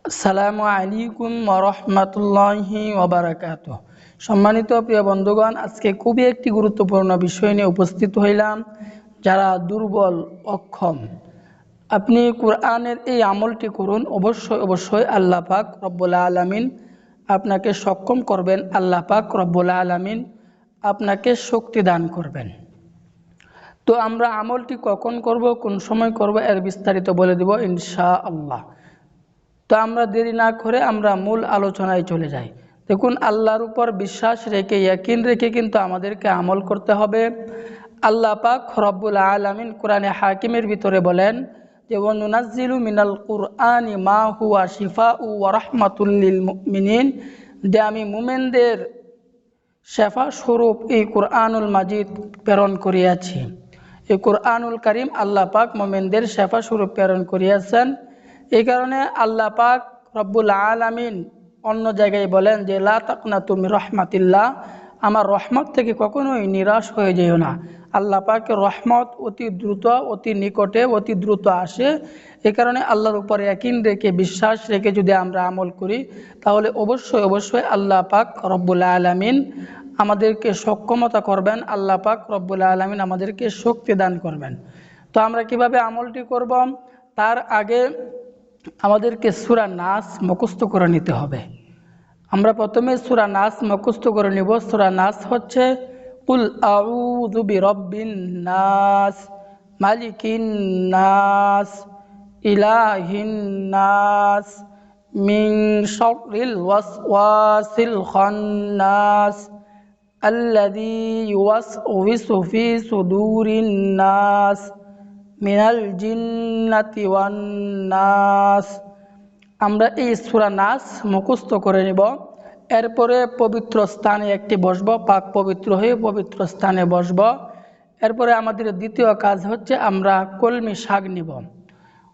আসসালামু আলাইকুম ওয়া রাহমাতুল্লাহি ওয়া বারাকাতুহু। সম্মানিত প্রিয় বন্ধুগণ, আজকে খুবই একটি গুরুত্বপূর্ণ বিষয় নিয়ে উপস্থিত হইলাম। যারা দুর্বল, অক্ষম, আপনি কোরআনের এই আমলটি করুন, অবশ্যই আল্লাহ পাক রব্বুল আলামিন আপনাকে সক্ষম করবেন। আল্লাহ পাক রব্বুল আলামিন আপনাকে শক্তি দান করবেন। তো আমরা আমলটি কখন করব, কোন সময় করব, এর বিস্তারিত বলে দেব ইনশাআল্লাহ। তো আমরা দেরি না করে আমরা মূল আলোচনায় চলে যাই। দেখুন, আল্লাহর উপর বিশ্বাস রেখে, ইয়াকিন রেখে কিন্তু আমাদেরকে আমল করতে হবে। আল্লাহ পাক রব্বুল আলামিন কোরআনে হাকিমের ভিতরে বলেন যে ওয়ানুনাজ্জিলু মিনাল কুরআনি মা হুয়া শিফাউ ওয়া রাহমাতুল লিল মুমিনিন, যে আমি মুমিনদের শেফা স্বরূপ এই কুরআনুল মাজিদ প্রেরণ করিয়াছি। এই কুরআনুল কারীম আল্লাহ পাক মুমিনদের শেফা স্বরূপ প্রেরণ করিয়াছেন। এই কারণে আল্লাহ পাক রব্বুল আলামিন অন্য জায়গায় বলেন যে লা তাকনাতু মির রাহমাতিল্লাহ, আমার রহমত থেকে কখনোই নিরাশ হয়ে যেও না। আল্লাহ পাকের রহমত অতি দ্রুত, অতি নিকটে, অতি দ্রুত আসে। এই কারণে আল্লাহর উপর ইয়াকিন রেখে, বিশ্বাস রেখে যদি আমরা আমল করি, তাহলে অবশ্যই আল্লাহ পাক রব্বুল আলামিন আমাদেরকে সক্ষমতা করবেন। আল্লাহ পাক রব্বুল আলামিন আমাদেরকে শক্তি দান করবেন। তো আমরা কিভাবে আমলটি করব, তার আগে আমাদেরকে সূরা নাস মুখস্থ করে নিতে হবে। আমরা প্রথমে সূরা নাস মুখস্থ করে নিব। সূরা নাস হচ্ছে কুল আউযু বিরাব্বিন নাস, মালিকিন নাস, ইলাহিন নাস, মিন শাররিল ওয়াসওয়াসিল খান্নাস, আল্লাযী ইউওয়াসউইসু ফি সুদুরিন নাস, মিনাল জিন্নাতি ওয়ান নাস। আমরা এই সূরা নাস মুখস্থ করে নিব। এরপরে পবিত্র স্থানে একটি বসবো, পাক পবিত্র হয়ে পবিত্র স্থানে বসবো। এরপরে আমাদের দ্বিতীয় কাজ হচ্ছে আমরা কলমি শাক নিব।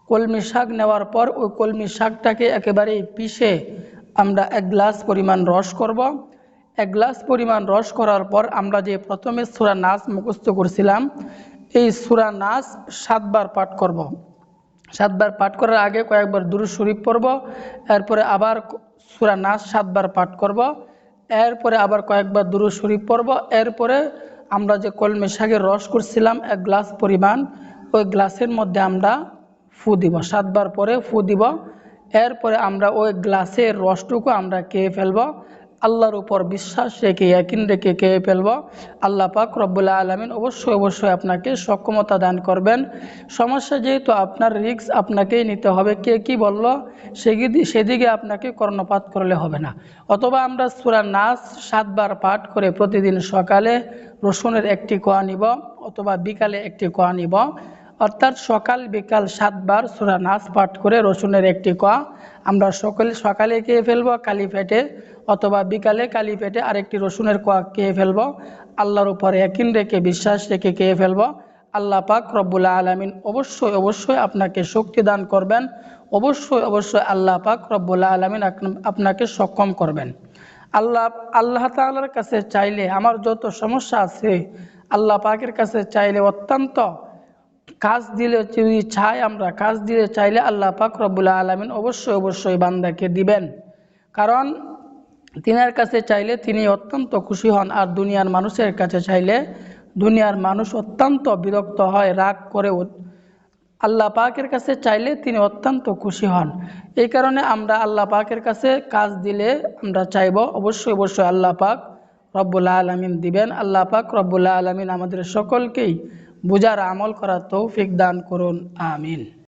কলমি শাক নেওয়ার পর ওই কলমি শাকটাকে একেবারেই পিষে আমরা 1 গ্লাস পরিমাণ রস করব। 1 গ্লাস পরিমাণ রস করার পর আমরা যে প্রথমে সূরা নাস মুখস্থ করছিলাম, এই সূরা নাস 7 বার পাঠ করব। 7 বার পাঠ করার আগে কয়েকবার দুরূদ শরীফ পড়ব। এরপরে আবার সূরা নাস 7 বার পাঠ করব। এরপরে আবার কয়েকবার দুরূদ শরীফ পড়ব। এরপরে আমরা যে কলমি শাকের রস করছিলাম 1 গ্লাস পরিমাণ, ওই গ্লাসের মধ্যে আমরা ফু দিব। 7 বার পরে ফু দিব। এরপরে আমরা ওই গ্লাসের রসটুকু আমরা খেয়ে ফেলব। আল্লাহর উপর বিশ্বাস রেখে, ইয়াকিন রেখে খেয়ে ফেলব। আল্লাহ পাক রব্বুল আলামিন অবশ্যই আপনাকে সক্ষমতা দান করবেন। সমস্যা যেহেতু আপনার, রিস্ক আপনাকেই নিতে হবে। কে কি বলল সেদিকে আপনাকে কর্ণপাত করলে হবে না। অথবা আমরা সূরা নাস 7 বার পাঠ করে প্রতিদিন সকালে রসুনের 1টি কোয়া নিব, অথবা বিকালে 1টি কোয়া নিব। অর্থাৎ সকাল বিকাল 7 বার সূরা নাস পাঠ করে রসুনের 1টি কোয়া আমরা সকালে খেয়ে ফেলব খালি পেটে, অথবা বিকালে খালি পেটে আরেকটি রসুনের কোয়া খেয়ে ফেলব। আল্লাহর উপর ইয়াকিন রেখে, বিশ্বাস রেখে খেয়ে ফেলব। আল্লাহ পাক রব্বুল আলামিন অবশ্যই আপনাকে শক্তি দান করবেন। অবশ্যই আল্লাহ পাক রব্বুল আলামিন আপনাকে সক্ষম করবেন। আল্লাহ তাআলার কাছে চাইলে, আমার যত সমস্যা আছে আল্লাহ পাকের কাছে চাইলে, অত্যন্ত কাজ দিলে, যদি চাই আমরা কাজ দিলে চাইলে আল্লাহ পাক রব্বুল আলামিন অবশ্যই বান্দাকে দিবেন। কারণ তিনার কাছে চাইলে তিনি অত্যন্ত খুশি হন। আর দুনিয়ার মানুষের কাছে চাইলে দুনিয়ার মানুষ অত্যন্ত বিরক্ত হয়, রাগ করে। আল্লাহ পাকের কাছে চাইলে তিনি অত্যন্ত খুশি হন। এই কারণে আমরা আল্লাহ পাকের কাছে কাজ দিলে আমরা চাইব অবশ্যই আল্লাহ পাক রব্বুল আলামিন দিবেন। আল্লাহ পাক রব্বুল আলামিন আমাদের সকলকেই বুঝার, আমল করার তৌফিক দান করুন। আমিন।